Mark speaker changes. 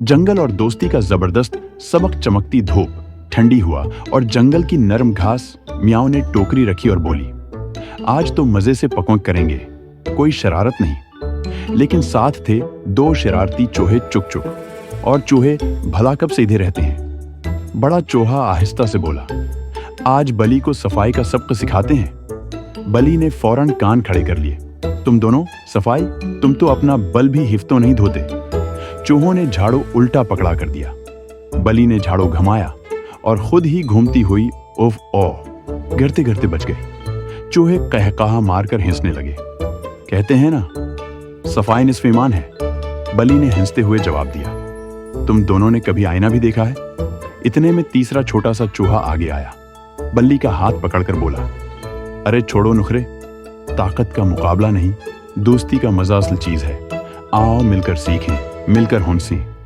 Speaker 1: जंगल और दोस्ती का जबरदस्त सबक। चमकती धूप, ठंडी हुआ और जंगल की नरम घास। मियाओ ने टोकरी रखी और बोली, आज तो मजे से पकवान करेंगे, कोई शरारत नहीं। लेकिन साथ थे दो शरारती चूहे, चुक चुक। और चूहे भला कब सीधे रहते हैं। बड़ा चूहा आहिस्ता से बोला, आज बली को सफाई का सबक सिखाते हैं। बली ने फौरन कान खड़े कर लिए, तुम दोनों सफाई, तुम तो अपना बल भी हिफ्तो नहीं धोते। चूहों ने झाड़ू उल्टा पकड़ा कर दिया। बली ने झाड़ू घुमाया और खुद ही घूमती हुई उफ ओ गिरते गिरते बच गई। चूहे कहकाहा मारकर हंसने लगे। कहते हैं ना, सफाई निस्फ ईमान है। बली ने हंसते हुए जवाब दिया, तुम दोनों ने कभी आईना भी देखा है? इतने में तीसरा छोटा सा चूहा आगे आया। बल्ली का हाथ पकड़कर बोला, अरे छोड़ो नुखरे, ताकत का मुकाबला नहीं, दोस्ती का मजा असल चीज है। आओ मिलकर सीखें, मिलकर हंसें।